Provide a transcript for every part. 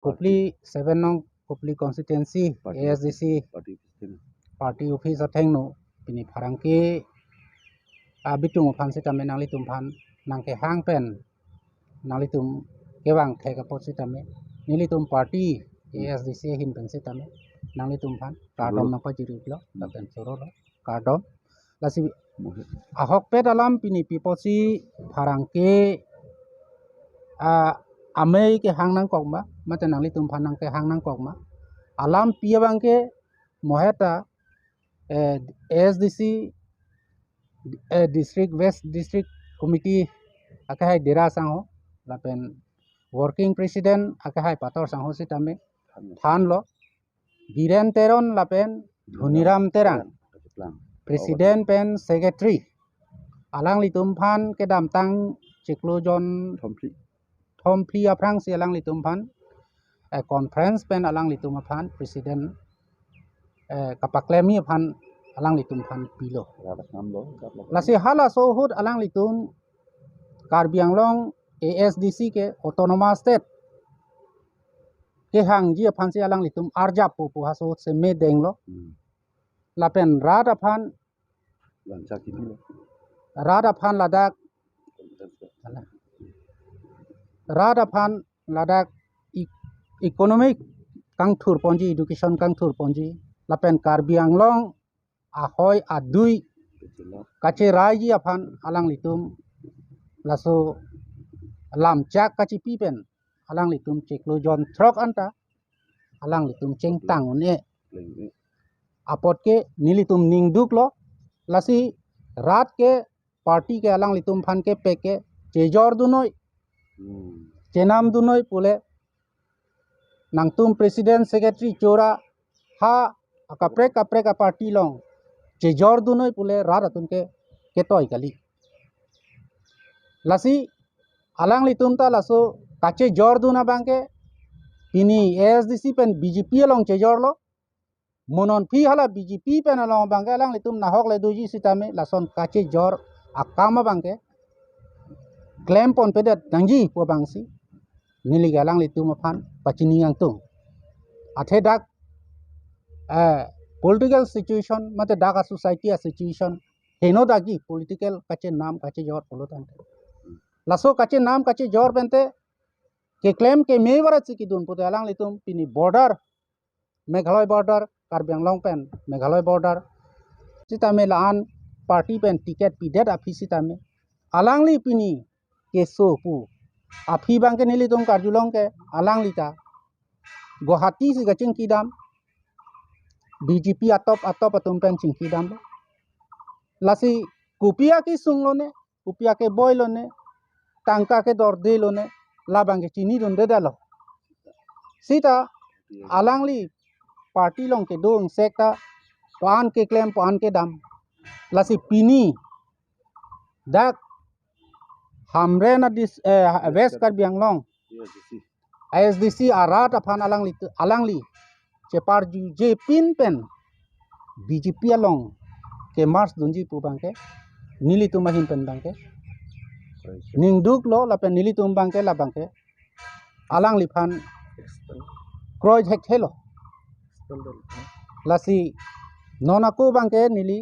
Kupli 7 nong Kupli constituency ASDC party office athengno pini pharangke abitung phan sitame nangli tum phan nangke hang pen nangli tum kewang theka pot sitame nili tum party ASDC hin pen sitame nangli tum phan kadom napa jiruklo tapen sorolo kadom lasi ahok pe dalam pini piposi pharangke amei ke hang nang kokma mate nangli tum phan nangke hang nang kokma alam pia bangke moheta ASDC district west district committee akai dera sangho lapen working president akai pator sangho sitame than lo biren teron lapen dhuniram terang president pen secretary alang litum phan ke dam tang chiklojon thomphri aprang si alang litum phan conference pen alang litum phan president kapaklemi phan alang litum phan pilo lasi hala sohud alang litum Karbi Anglong ASDC ke autonomous state ke hang ji phan si alang litum arjap pu haso se me denglo lapen rada phan ladak economic kangthur ponji education kangthur ponji lapen Karbi Anglong ahoy adui kache raji aphan alang litum laso lam chak kachi pipen alang litum cheklo jon throk anta alang litum cheng tang ne apot ke nilitum ningduk lo lasi rat ke party ke alang litum phan ke peke chejor dunoi chenam dunoi pule nangtum president secretary chora ha kaprek party long chejor dunoi pule rat atun ke ketoi kali lasi alang litum ta laso kache jor duna bangke ini ASDC pen BJP long chejor lo monon phi hala BJP pen along bangke alang litum nahok le duji sitame lason kache jor akama bangke claim pon pedet dangji po bangsi nili galang litum phan pachini ang tung athe dak political situation mate dak society situation heno dagi political kache nam kache jor polotan laso kache nam kache jor bente ke claim ke mewara chiki dun pute alang litum pini border Meghalaya border Karbi Anglong pen Meghalaya border sitame laan party pen ticket pidet api sitame alang li pini ke so pu api bangke nili tum karjulong ke alang lita Guwahati si gaching kidam BJP atop atum pen ching kidam lasi kupia ki sunglone kupia ke boilone tangka ke dorde lone labang ke chini dun dedalo sita alangli party long ke dong sekta pan ke claim pan ke dam lasi pini dak hamre na dis west Karbi Anglong ASDC arat aphan alangli chepar ju je pin pen BJP along ke mars dunji pu bangke nili tumahin pen bangke ningduk lo lapen nili tumbang ke labangke alang liphan kroy hek helo lasi nonako bangke nili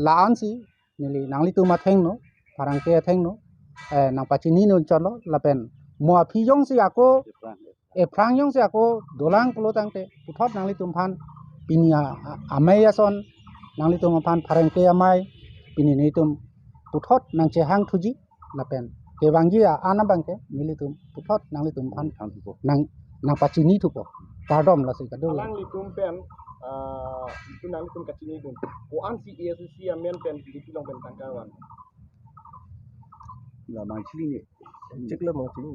laan si nili nangli tuma thengno parangke thengno nang pachini non chalo lapen mo phijong si ako prangyong si ako dolang pulotangte puthot nangli tumphan pinia ameyason nangli tumphan parangke amai pini nitum puthot nang chehang thuji lapen ke bangji ana bangke nilitum puthot nang litum phan nang pachini thupo kadom lasi kadol alang litum pen itu nang litum kachini dun ko an si ASDC amen pen BJP long pen tangkawan la machili jekla machili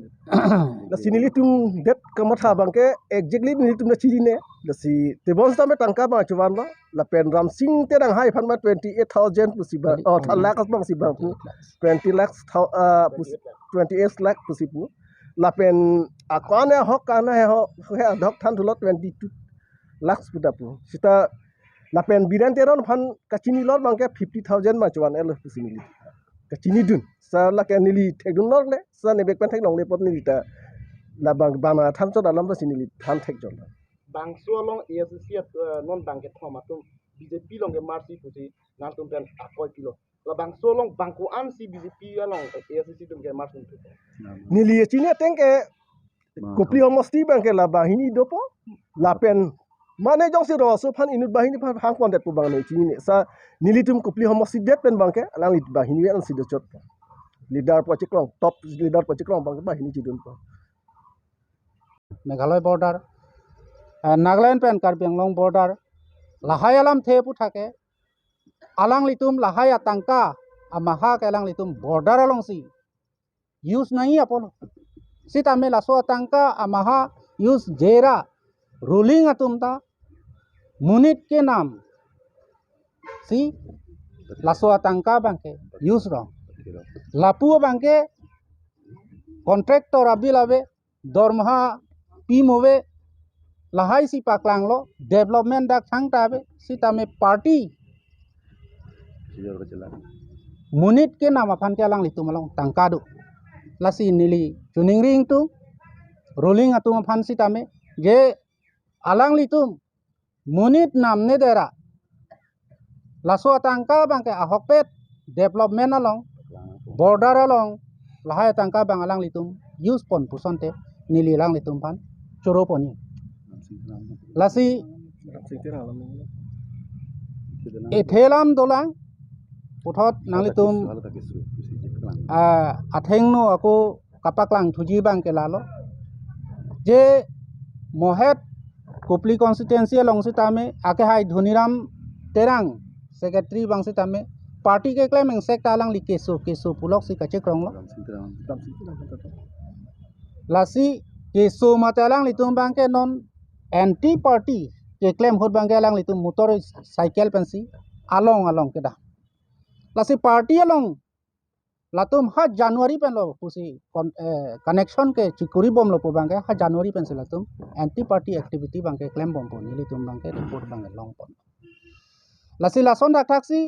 la sinili tum det kamatha bangke exactly nilitum na chiri ne la si tebon tame tangka ma chuan ba la pen ram sing te dang hai phan ma 28000 pusiba or 10 lakhs bang siba pu 20 lakhs 28 lakh pusipu la pen akane hok kana he ho dok than thulot 22 lakhs pudapu sita la pen biran teron phan kachini lor bangke 50000 ma chuan elo pusimili kachini dun sa la ke nili thegdun lor le sa ne bek pen thek long le pot nili ta la bana than cho dalam ta sinili than thek jon bangso long ASC non bangke thoma tum BJP long ke marsi pusi nan tum pen akoi kilo la bangso long bangko an si BJP long ASC tum ke marsi tum nili chine tengke kopli homosti bangke la bahini dopo la pen mane jong si ro so phan inut bahini phan hang kon det pu bang ne chini sa nili tum kopli homosti det pen bangke alang lit bahini an si do chot leader po chiklong top leader po chiklong bang bahini chidun po Meghalaya border Nagaland পেন Karbi Anglong border লাহাই আলাম থেপু থাকে আলাং লিতুম লাহাই আতাংকা আমাহা কেলাং লিতুম বৰ্ডাৰ আলংসি ইউজ নাই আপন সিত আমি লাসো আতাংকা আমাহা ইউজ জেরা রুলিং আতুমতা মুনিট के नाम si laso atangka bangke use rong lapu bangke kontraktor abilabe dormaha pimowe lahai si paklang lo development dak thang tabe si tame party munit ke nama phan ke lang litu malong tangkadu lasi nili tuning ring tu rolling atum phan si tame je alang litum munit namne dera laso tangka bangke ahokpet development along border along lahai tangka bang alang litum use pon pusonte nili lang litum phan choro poni lasi ethelam dolang puthot nang litum atheng no ako kapaklang thuji bang ke lalo je mohet kopli constituency along sitame ake hai dhuniram terang secretary bang sitame party ke claiming sekta alang li keso pulok si kache krong lo lasi keso matalang litum bang ke non anti party ke claim hot bang ke alang litum motor cycle pensi along ke da lasi party along latum ha January pen lo pusi connection ke chikuri bom lo bang ke ha January pen se latum anti party activity bang ke claim bom pon nili tum bang ke report bang long pon lasi lason dak taksi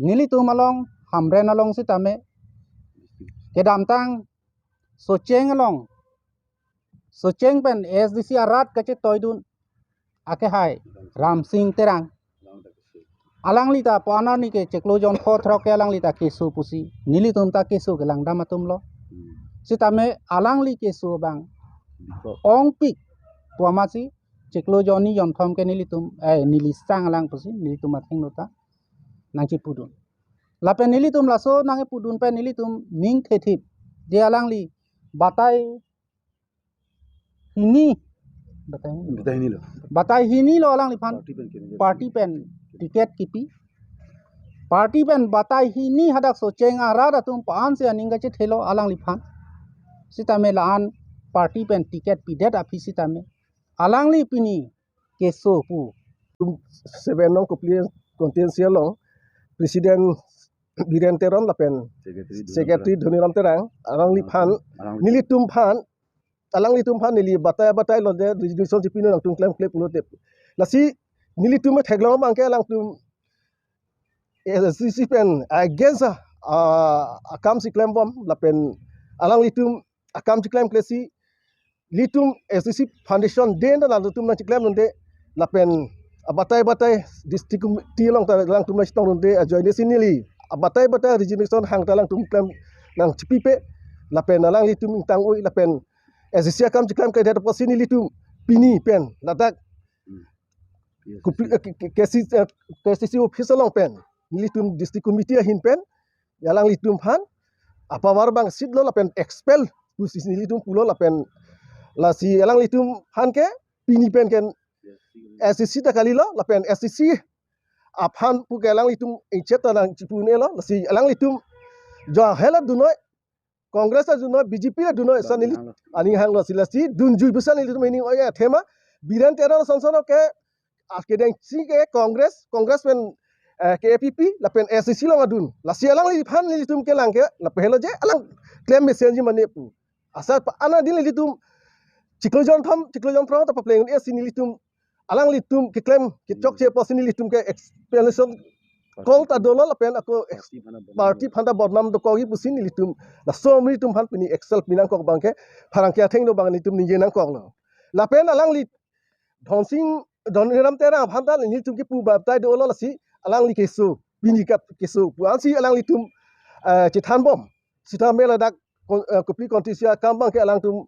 nili tum along hamren along si tame ke damtang socheng pen SDC arat kache toidun ake hai Ram Singh terang alang lita pana ni ke ceklo jon kho thro ke alang lita keso pusi nili tum ta keso ke lang dama tum lo sitame alang li keso bang ong pik puamasi ceklo joni jon thom ke nili tum nili sang alang pusi nili tum athing nota nangchi pudun lape nili tum laso nange pudun pe nili tum ning thethip je alang li batai hini batai hini lo alang li phan party pen tiket kipi party pen batai hini hadak so chenga rada tum paan se aninga che thelo alang li phan sitame laan party pen tiket pidet api sitame alang li pini keso pu sebenong kopli kontensial long presiden Biren Teron lapen secretary Dhuniram Terang alang li phan nili tum phan alang li tum phan nili batai lo de resolution jipino lang tum claim lo de lasi nili tum theglong bangke alang tum SCC pen against akam si claim bom lapen alang li tum akam si claim klesi litum SCC foundation den da tum na claim nde lapen batai district ti long ta lang tum na stong nde join sinili batai resolution hang talang tum claim nang cipipe lapen alang li tum tang ui lapen SCC akam si claim ke da posini litum pini pen ladak KCC official long pen litum district committee hin pen yalang litum phan apa war bang sit lo lapen expel pusis litum pulo lapen lasi yalang litum phan ke pini pen ken SCC ta kali lo lapen SCC aphan pu yalang litum ichet lang cipune lo lasi yalang litum jo hela dunoi Congress a dunoi BJP a dunoi sanili ani hang lo silasi dunjui busan litum ini oya thema Biren Teron sonsono ke akedeng si ke Congress pen ke APP lapen SCC lo ngadun lasi alang li phan litum ke lang ke lapelo je alang claim message mane pu asa ana din litum ciklojon thom ta paplen SCC litum alang litum ke claim ke chok che posin litum ke explanation kol ta dolo la pen ako party phanda bodnam do ko gi pusin ni litum la so mi tum phan pini excel pinang kok bangke pharang kya theng do bang ni tum ni jenang kok lo la pen alang li dhonsing don ram tera phanda ni tum ki pu ba tai do lo la si alang li kesu bini kap kesu pu an si alang li tum chithan bom sita mela dak kopi kontisia kambang ke alang tum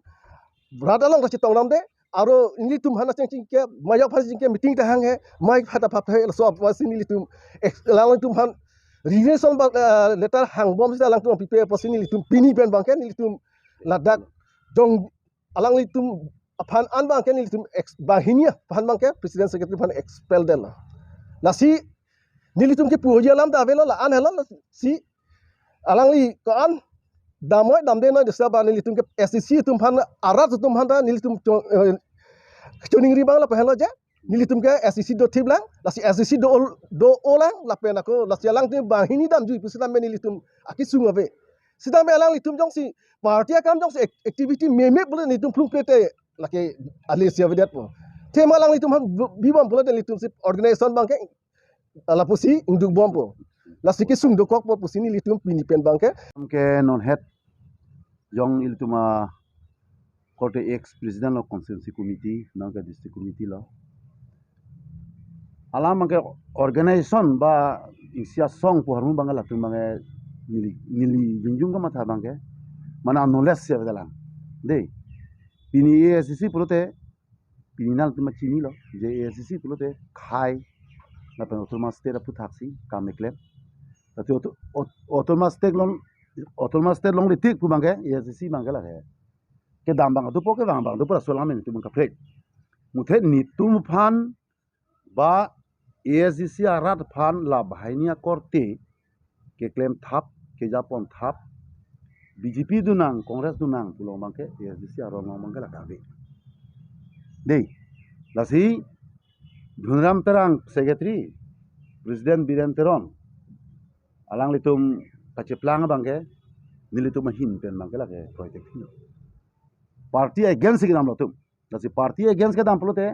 brada lang ta chitong nam de aro ini tum hana ching ke mayak phas ching ke meeting ta hang he mai phata phap he so was ini tum lang tum han relation letter hang bom sita lang tum pipe posini li tum pini pen bang ke ni tum ladak jong alang li tum aphan an bang ke ni tum bahinia phan bang ke president secretary phan expel del la si ni tum ke puja lam da velo la an helo si alang li ko an damoy damde no desa ba ni tum ke SCC tum phan arat tum han da ni tum choning ribang la pehlo ja ni tum ke SCC do tiblang la si SCC do olang la pen ako la si alang tum bahini dam ju pusita me ni tum akisung ave sida me alang tum jong si party kam jong si activity meme bule ni tum plung plete la ke alicia vedat po tema alang tum han bibam bule ni tum si organization bang ke la pusi induk bom po la si kisung do kok po pusi ni tum pini pen bang ke non head jong iltuma kote ex president of constituency committee nangka district committee lo alam ke organization ba isia song po harmu bangala tu mange nili junjung ka matha bangke mana knowledge se badalang de pini ASCC pulote pininal tuma chini lo je ASCC pulote khai na pen autonomous state pu thaksi kameklem tati autonomous state long litik pu bangke ASCC bangala he ke dam bang tu poke bang tu pura solamen tu bangka plek muthe ni tum phan ba ASCC arat phan la bahainia korte ke claim thap ke japon thap BJP dunang Congress dunang pulau bangke ASCC arong bangka la kabe dei lasi Dhunram terang secretary President Birenteron alang litum kaceplang bangke nilitum hin pen bangke la ke project hi party against ke dam lo tum lasi party against ke dam pulote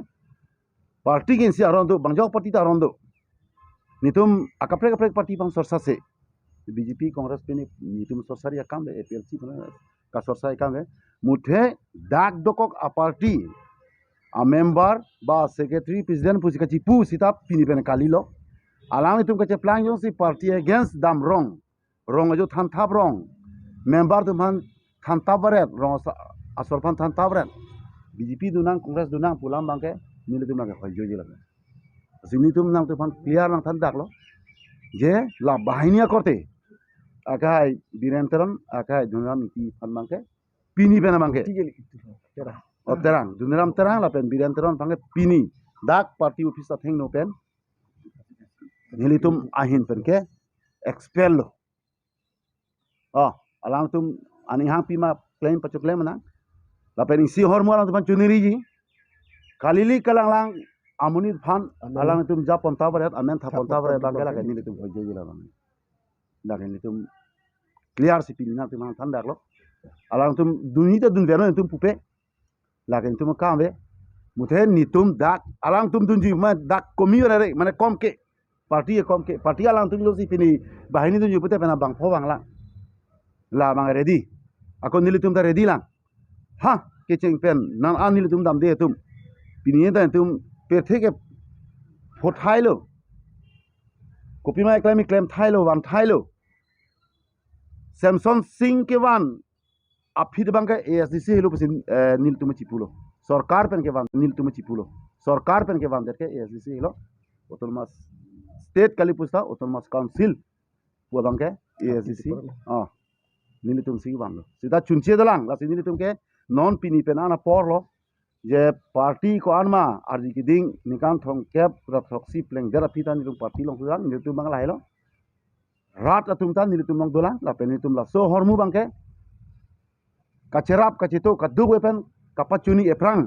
party gen si arondo bangjok party ta arondo nitum akaprek party bang sorsa se BJP Congress pe nitum sorsa ya kam APLC ka sorsa kam muthe dak dokok a party a member ba secretary president pusika chipu sitap pini pen kalilo alang nitum ka cheplang jong si party against dam wrong ajo than thap wrong member tum han than thap baret wrong asorpan than thap baret BJP dunang Congress dunang pulam bangke nili tum lage hoy joji lage sini tum nang tu pan clear nang than dak lo je la bahinia korte akai Birenteron akai Dhunram ki pan bangke pini pena bangke terang Dhunram terang la pen Birenteron bangke pini dak party office theng no pen nili tum ahin pen ke expel lo alang tum ani hang pima claim pacu claim na la pen isi hormo alang tum chuniri ji kalili kalang amuni phan alang tum japon tabaret amen thapon tabaret bangela ke nili tum hojo la bang la ke nili tum clear si pilina tum than dak lo alang tum dunita dun vero tum pupe la ke tum kambe muthe ni tum dak alang tum dunji ma dak community mane komke party alang tum lo si pini bahini dunji pute pena bang pho bang la bang ready ako nili tum ta ready lang ha ke cheng pen nan an nili tum dam de tum pini ta tum per theke phot thailo kopi ma claim thailo wan thailo Samson Singh ke wan afid bangke ASCC hilo pesin nil tum chipulo sarkar pen ke wan nil tum chipulo sarkar pen ke wan derke ASCC hilo autonomous state kali pusta autonomous council pu bangke ASCC nilitum si bang lo sida chunche dalang la nilitum ke non pini penana porlo je party ko anma arji kiding nikan thong kep proxy pleng jara pita nilitum party long sudan nilitum bang lailo rat atum tan nilitum long dolang la penitum la so hormu bangke kacerap kacito kadug wepen kapachuni eprang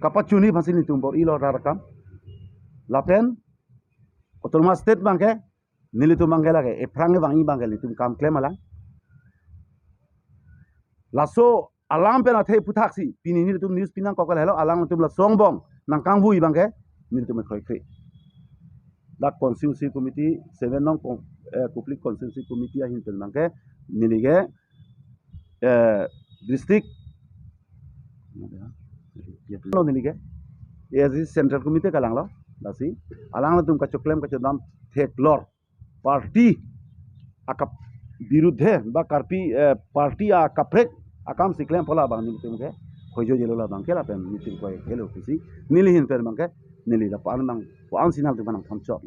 kapachuni bhasin nilitum bor ilo rarakam la pen autonomous state bangke nilitum bangela ke eprang bangi bangel nilitum kam claim ala laso alam pena the putaksi pini ni tum news pinang kokal hello alang tum la songbong nang kang bui bangke ni tum khoi khri dak constituency committee 7 nong public constituency committee ahin pen mangke nilige district lo nilige ASC central committee kalang lo dasi alang lo tum kacho claim kacho dam thek lor party akap বিরুদ্ধে বা কার্পি party কাপ্রেক আকাম সিক্লেম ফলা বাং নি তুমকে হইজো জেলোলা বাং কেলা pen meeting কয় hello খুশি নিলি হিন পেন বাংকে নিলি দা পান বাং পান সিনাল তুমান থামচক